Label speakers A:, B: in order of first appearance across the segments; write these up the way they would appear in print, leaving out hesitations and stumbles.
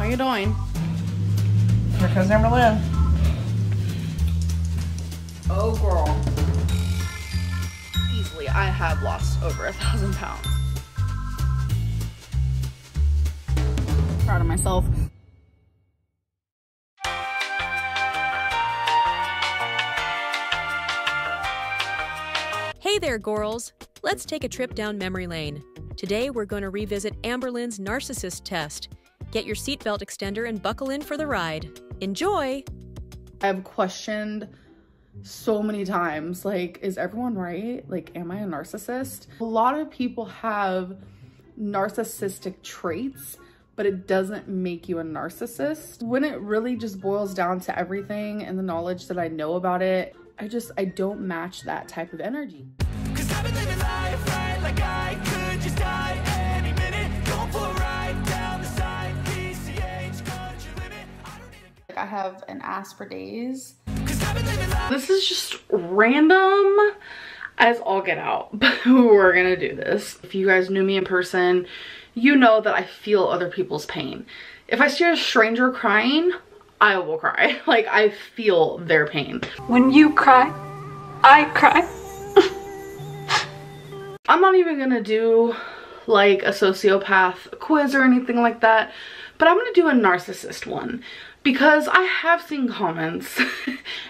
A: How you doing?
B: Here comes Amberlynn.
A: Oh girl. Easily, I have lost over 1,000 pounds. Proud of myself.
C: Hey there, girls! Let's take a trip down memory lane. Today, we're going to revisit Amberlynn's Narcissist test. Get your seatbelt extender and buckle in for the ride. Enjoy!
A: I've questioned so many times, like, is everyone right? Like, am I a narcissist? A lot of people have narcissistic traits, but it doesn't make you a narcissist. When it really just boils down to everything and the knowledge that I know about it, I don't match that type of energy.
D: Cause I've been living life right like I could just die any minute. Going for a ride down the side, PCH, country limit.
A: I have an ass for days.
D: Cause I've been living life.
A: This is just random as all get out, but we're gonna do this. If you guys knew me in person, you know that I feel other people's pain. If I see a stranger crying, I will cry. Like, I feel their pain.
E: When you cry, I cry.
A: I'm not even gonna do like a sociopath quiz or anything like that, but I'm gonna do a narcissist one because I have seen comments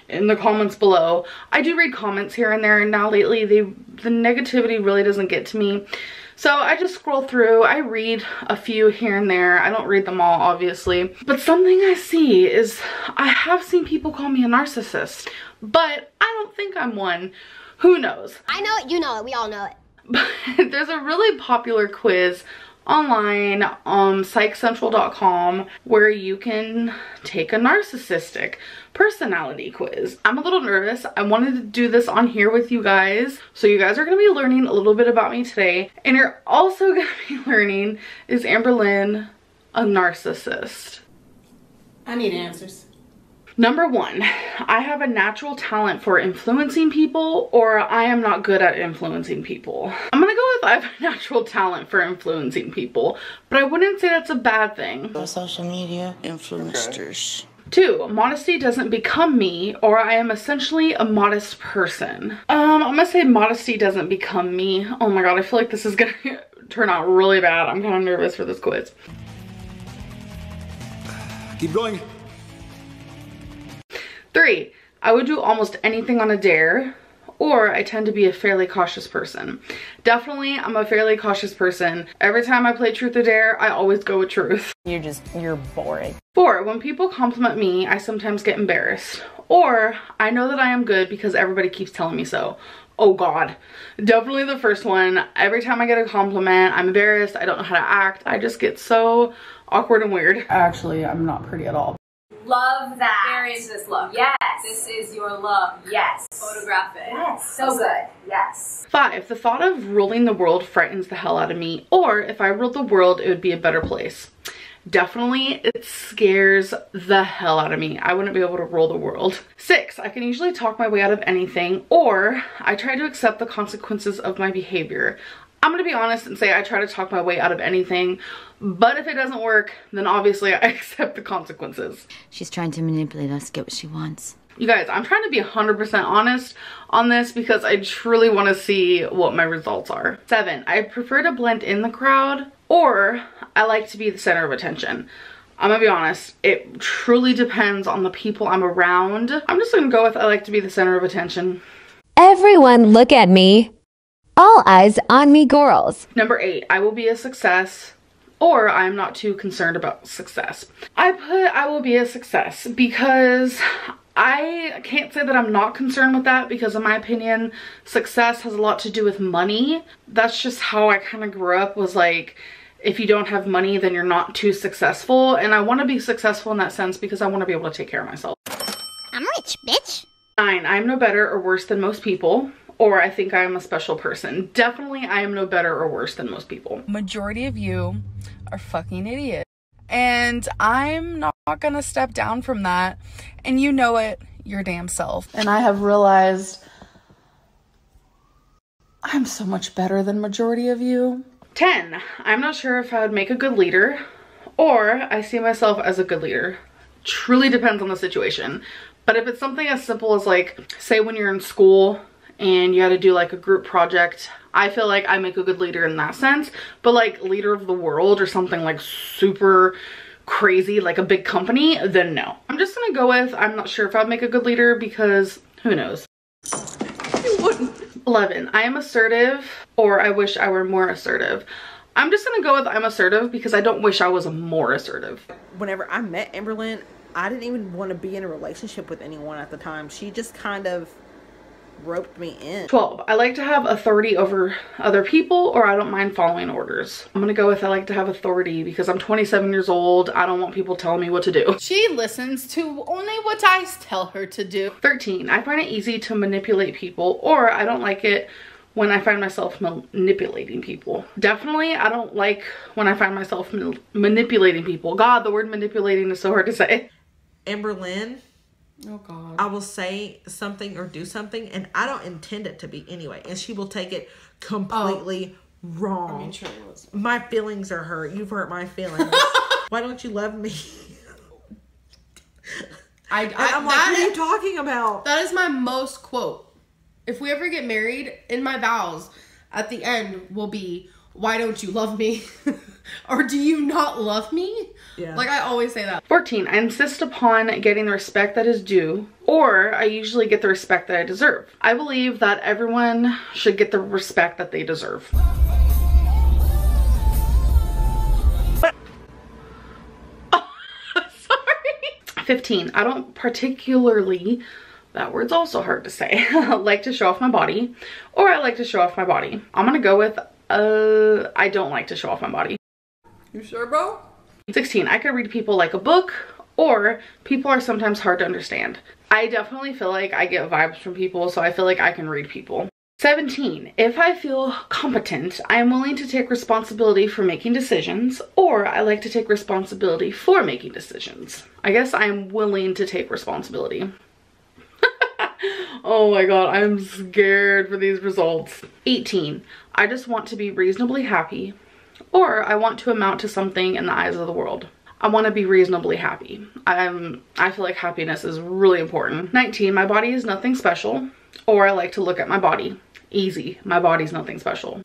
A: in the comments below. I do read comments here and there, and now lately the negativity really doesn't get to me. So I just scroll through, I read a few here and there. I don't read them all, obviously. But something I see is, I have seen people call me a narcissist, but I don't think I'm one. Who knows?
F: I know it, you know it, we all know it.
A: But there's a really popular quiz online on psychcentral.com where you can take a narcissistic personality quiz. I'm a little nervous. I wanted to do this on here with you guys. So you guys are going to be learning a little bit about me today. And you're also going to be learning, is Amberlynn a narcissist?
B: I need answers.
A: Number one, I have a natural talent for influencing people, or I am not good at influencing people. I'm gonna go with I have a natural talent for influencing people, but I wouldn't say that's a bad thing.
G: Social media influencers.
A: Two, modesty doesn't become me, or I am essentially a modest person. I'm gonna say modesty doesn't become me. Oh my god, I feel like this is gonna turn out really bad. I'm kind of nervous for this quiz.
D: Keep going.
A: Three, I would do almost anything on a dare, or I tend to be a fairly cautious person. Definitely, I'm a fairly cautious person. Every time I play truth or dare, I always go with truth.
B: You're boring.
A: Four, when people compliment me, I sometimes get embarrassed. Or, I know that I am good because everybody keeps telling me so. Oh god, definitely the first one. Every time I get a compliment, I'm embarrassed, I don't know how to act. I just get so awkward and weird. Actually, I'm not pretty at all.
H: Love that.
I: There is this look.
H: Yes.
I: This is your love.
H: Yes.
I: Photograph it.
H: Yes. So good. Yes.
A: Five, the thought of ruling the world frightens the hell out of me. Or, if I ruled the world, it would be a better place. Definitely, it scares the hell out of me. I wouldn't be able to rule the world. Six, I can usually talk my way out of anything, or I try to accept the consequences of my behavior. I'm gonna be honest and say I try to talk my way out of anything, but if it doesn't work, then obviously I accept the consequences.
G: She's trying to manipulate us to get what she wants.
A: You guys, I'm trying to be 100% honest on this because I truly want to see what my results are. Seven, I prefer to blend in the crowd, or I like to be the center of attention. I'm gonna be honest, it truly depends on the people I'm around. I'm just gonna go with I like to be the center of attention.
J: Everyone look at me. All eyes on me, girls.
A: Number eight, I will be a success, or I am not too concerned about success. I put I will be a success because I can't say that I'm not concerned with that, because in my opinion, success has a lot to do with money. That's just how I kind of grew up, was like, if you don't have money, then you're not too successful. And I want to be successful in that sense because I want to be able to take care of myself.
F: I'm rich, bitch.
A: Nine, I'm no better or worse than most people, or I think I am a special person. Definitely, I am no better or worse than most people.
B: Majority of you are fucking idiots. And I'm not gonna step down from that. And you know it, your damn self.
A: And I have realized I'm so much better than majority of you. 10, I'm not sure if I would make a good leader, or I see myself as a good leader. Truly depends on the situation. But if it's something as simple as like, say when you're in school and you had to do like a group project, I feel like I make a good leader in that sense. But like leader of the world or something like super crazy, like a big company, then no. I'm just gonna go with, I'm not sure if I'd make a good leader because who knows. You wouldn't. 11, I am assertive, or I wish I were more assertive. I'm just gonna go with I'm assertive because I don't wish I was more assertive.
K: Whenever I met Amberlynn, I didn't even want to be in a relationship with anyone at the time. She just kind of roped me in. 12,
A: I like to have authority over other people, or I don't mind following orders. I'm gonna go with I like to have authority because I'm 27 years old. I don't want people telling me what to do.
B: She listens to only what I tell her to do.
A: 13, I find it easy to manipulate people, or I don't like it when I find myself manipulating people. Definitely, I don't like when I find myself manipulating people. God, the word manipulating is so hard to say.
K: Amberlynn,
B: oh God,
K: I will say something or do something and I don't intend it to be anyway, and she will take it completely wrong.
B: I mean, sure it was.
K: My feelings are hurt. You've hurt my feelings. Why don't you love me? I'm like, what are you talking about?
B: That is my most quote. If we ever get married, in my vows at the end will be, why don't you love me? Or do you not love me?
K: Yeah.
B: Like I always say that.
A: 14, I insist upon getting the respect that is due, or I usually get the respect that I deserve. I believe that everyone should get the respect that they deserve. Sorry. 15, I don't particularly, that word's also hard to say, like to show off my body, or I like to show off my body. I'm gonna go with, I don't like to show off my body.
B: You sure, bro?
A: 16, I could read people like a book, or people are sometimes hard to understand. I definitely feel like I get vibes from people, so I feel like I can read people. 17, if I feel competent, I am willing to take responsibility for making decisions, or I like to take responsibility for making decisions. I guess I am willing to take responsibility. Oh my God, I'm scared for these results. 18, I just want to be reasonably happy, or I want to amount to something in the eyes of the world. I want to be reasonably happy. I feel like happiness is really important. 19, my body is nothing special, or I like to look at my body. Easy, my body's nothing special.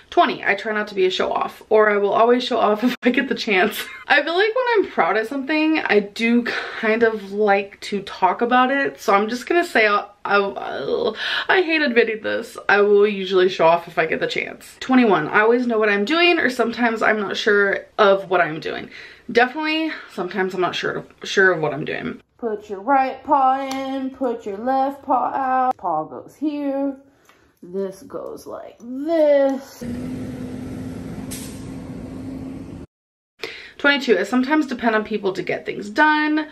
A: 20, I try not to be a show-off, or I will always show off if I get the chance. I feel like when I'm proud of something, I do kind of like to talk about it, so I'm just gonna say I hate admitting this. I will usually show off if I get the chance. 21, I always know what I'm doing, or sometimes I'm not sure of what I'm doing. Definitely, sometimes I'm not sure of what I'm doing. Put your right paw in, put your left paw out. Paw goes here. This goes like this. 22, I sometimes depend on people to get things done,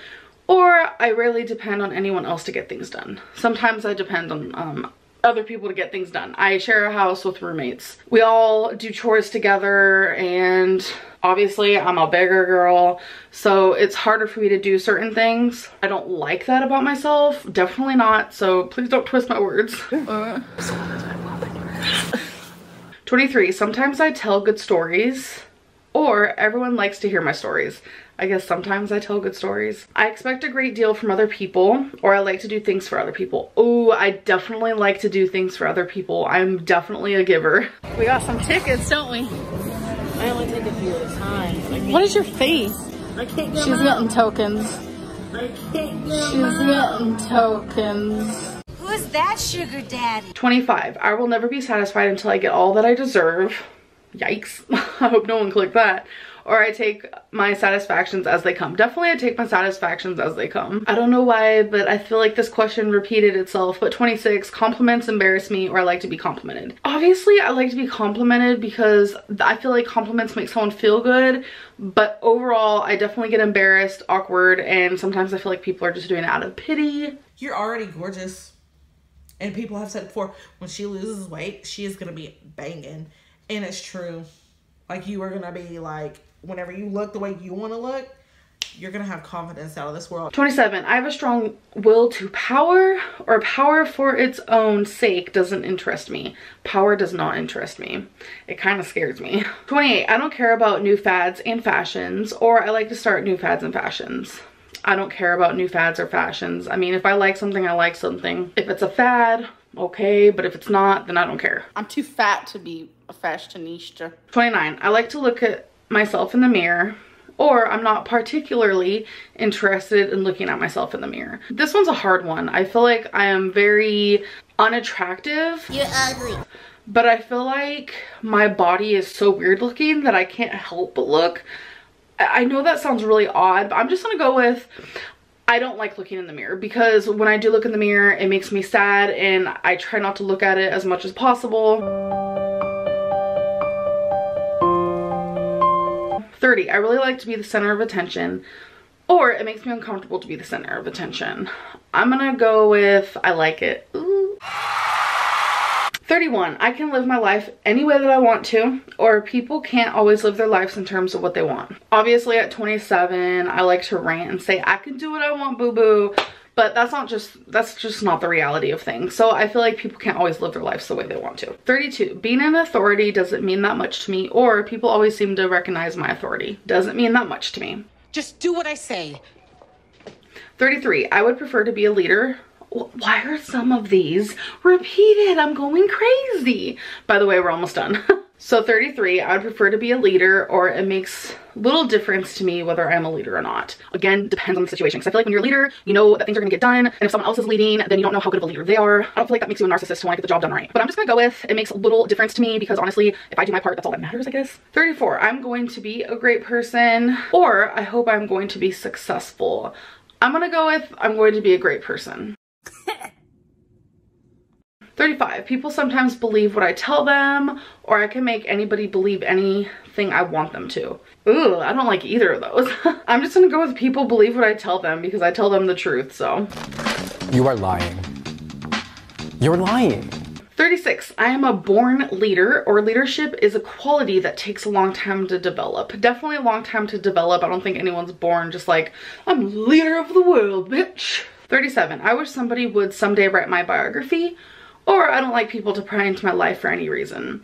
A: or I rarely depend on anyone else to get things done. Sometimes I depend on other people to get things done. I share a house with roommates. We all do chores together, and obviously I'm a bigger girl, so it's harder for me to do certain things. I don't like that about myself. Definitely not, so please don't twist my words. 23, sometimes I tell good stories, or everyone likes to hear my stories. I guess sometimes I tell good stories. I expect a great deal from other people, or I like to do things for other people. Oh, I definitely like to do things for other people. I'm definitely a giver. We got some tickets, don't we?
K: I only take a few at a time.
B: What is your face?
K: I can't get
B: She's getting tokens.
K: I can't get
B: She's getting tokens.
F: Who's that sugar daddy?
A: 25, I will never be satisfied until I get all that I deserve. Yikes. I hope no one clicked that. Or I take my satisfactions as they come. Definitely I take my satisfactions as they come. I don't know why, but I feel like this question repeated itself. But 26, compliments embarrass me, or I like to be complimented. Obviously I like to be complimented because I feel like compliments make someone feel good, but overall I definitely get embarrassed, awkward, and sometimes I feel like people are just doing it out of pity.
K: You're already gorgeous. And people have said before, when she loses weight, she is gonna be banging. And it's true. Like, you are gonna be like, whenever you look the way you want to look, you're gonna have confidence out of this world.
A: 27, I have a strong will to power, or power for its own sake doesn't interest me. Power does not interest me. It kind of scares me. 28, I don't care about new fads and fashions, or I like to start new fads and fashions. I don't care about new fads or fashions. I mean, if I like something, I like something. If it's a fad, okay, but if it's not, then I don't care.
L: I'm too fat to be a fashionista.
A: 29, I like to look at myself in the mirror, or I'm not particularly interested in looking at myself in the mirror. This one's a hard one. I feel like I am very unattractive.
L: You're ugly.
A: But I feel like my body is so weird looking that I can't help but look. I know that sounds really odd, but I'm just gonna go with I don't like looking in the mirror, because when I do look in the mirror, it makes me sad and I try not to look at it as much as possible. 30, I really like to be the center of attention, or it makes me uncomfortable to be the center of attention. I'm gonna go with I like it. Ooh. 31, I can live my life any way that I want to, or people can't always live their lives in terms of what they want. Obviously at 27, I like to rant and say, I can do what I want, boo-boo. But that's just not the reality of things. So I feel like people can't always live their lives the way they want to. 32, being an authority doesn't mean that much to me, or people always seem to recognize my authority. Doesn't mean that much to me.
M: Just do what I say.
A: 33, I would prefer to be a leader. Why are some of these repeated? I'm going crazy. By the way, we're almost done. So 33, I would prefer to be a leader, or it makes little difference to me whether I'm a leader or not. Again, depends on the situation. Because I feel like when you're a leader, you know that things are gonna get done. And if someone else is leading, then you don't know how good of a leader they are. I don't feel like that makes you a narcissist to want to get the job done right. But I'm just gonna go with, it makes little difference to me, because honestly, if I do my part, that's all that matters, I guess. 34, I'm going to be a great person, or I hope I'm going to be successful. I'm gonna go with, I'm going to be a great person. 35, people sometimes believe what I tell them, or I can make anybody believe anything I want them to. Ooh, I don't like either of those. I'm just gonna go with people believe what I tell them, because I tell them the truth, so.
N: You are lying. You're lying.
A: 36, I am a born leader, or leadership is a quality that takes a long time to develop. Definitely a long time to develop. I don't think anyone's born just like, I'm leader of the world, bitch. 37, I wish somebody would someday write my biography, or I don't like people to pry into my life for any reason.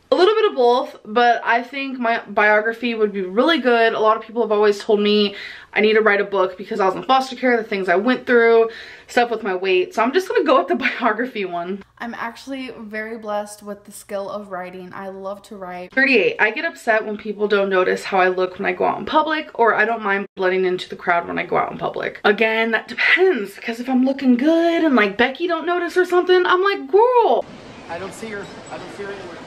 A: A little bit of both, but I think my biography would be really good. A lot of people have always told me I need to write a book because I was in foster care, the things I went through, stuff with my weight. So I'm just gonna go with the biography one.
O: I'm actually very blessed with the skill of writing. I love to write.
A: 38, I get upset when people don't notice how I look when I go out in public, or I don't mind blending into the crowd when I go out in public. Again, that depends, because if I'm looking good and like Becky don't notice or something, I'm like, girl.
N: I don't see her. I don't see her anywhere.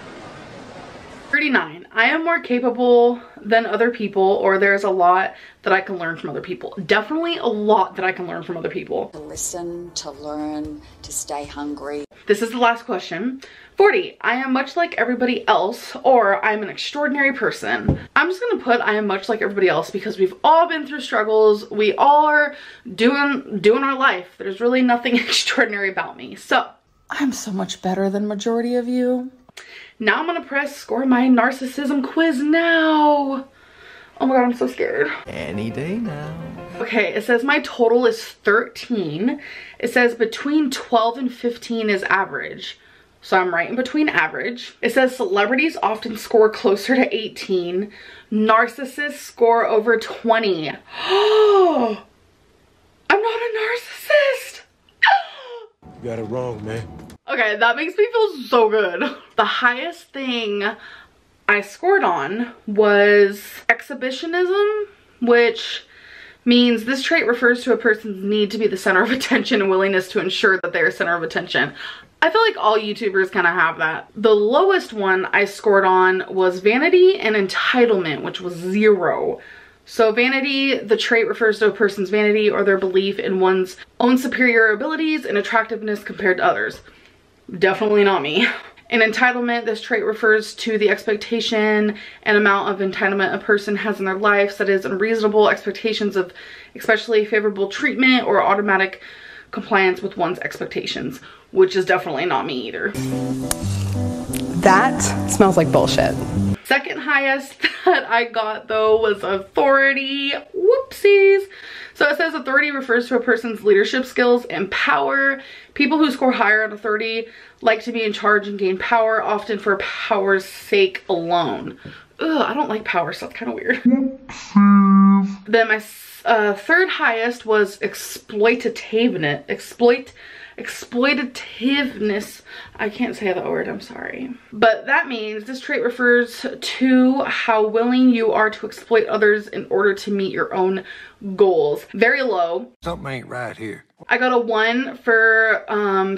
A: 39, I am more capable than other people, or there's a lot that I can learn from other people. Definitely a lot that I can learn from other people.
P: To listen, to learn, to stay hungry.
A: This is the last question. 40, I am much like everybody else, or I'm an extraordinary person. I'm just gonna put I am much like everybody else, because we've all been through struggles. We all are doing our life. There's really nothing extraordinary about me. So I'm so much better than majority of you. Now I'm gonna press score my narcissism quiz now. Oh my god, I'm so scared.
D: Any day now.
A: Okay, it says my total is 13. It says between 12 and 15 is average. So I'm right in between average. It says celebrities often score closer to 18. Narcissists score over 20. Oh, I'm not a narcissist.
Q: You got it wrong, man.
A: Okay, that makes me feel so good. The highest thing I scored on was exhibitionism, which means this trait refers to a person's need to be the center of attention and willingness to ensure that they're center of attention. I feel like all YouTubers kind of have that. The lowest one I scored on was vanity and entitlement, which was 0. So vanity, the trait refers to a person's vanity or their belief in one's own superior abilities and attractiveness compared to others. Definitely not me. In entitlement, this trait refers to the expectation and amount of entitlement a person has in their life, that is unreasonable expectations of especially favorable treatment or automatic compliance with one's expectations, which is definitely not me either.
M: That smells like bullshit.
A: Second highest that I got though was authority. Whoopsies. So it says authority refers to a person's leadership skills and power. People who score higher on authority like to be in charge and gain power, often for power's sake alone. Ugh, I don't like power, so that's kind of weird. Then my third highest was exploitativeness. I can't say that word, I'm sorry. But that means this trait refers to how willing you are to exploit others in order to meet your own goals. Very low.
Q: Something ain't right here.
A: I got a 1 for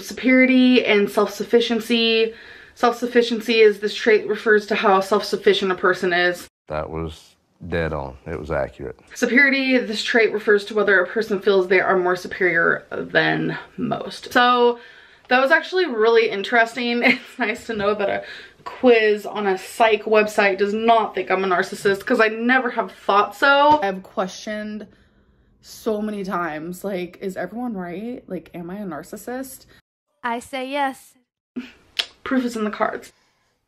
A: superiority and self-sufficiency. Self-sufficiency is this trait refers to how self-sufficient a person is.
R: That was dead on. It was accurate.
A: Superiority, this trait refers to whether a person feels they are more superior than most. So that was actually really interesting. It's nice to know that a quiz on a psych website does not think I'm a narcissist, because I never have thought so.
O: I've questioned so many times, like, is everyone right? Like, am I a narcissist?
S: I say yes.
A: Proof is in the cards.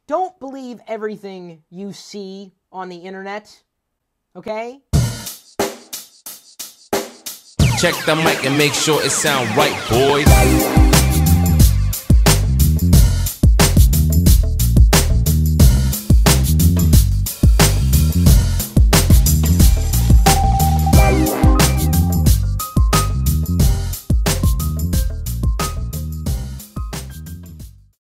T: Don't believe everything you see on the internet, okay?
U: Check the mic and make sure it sound right, boys.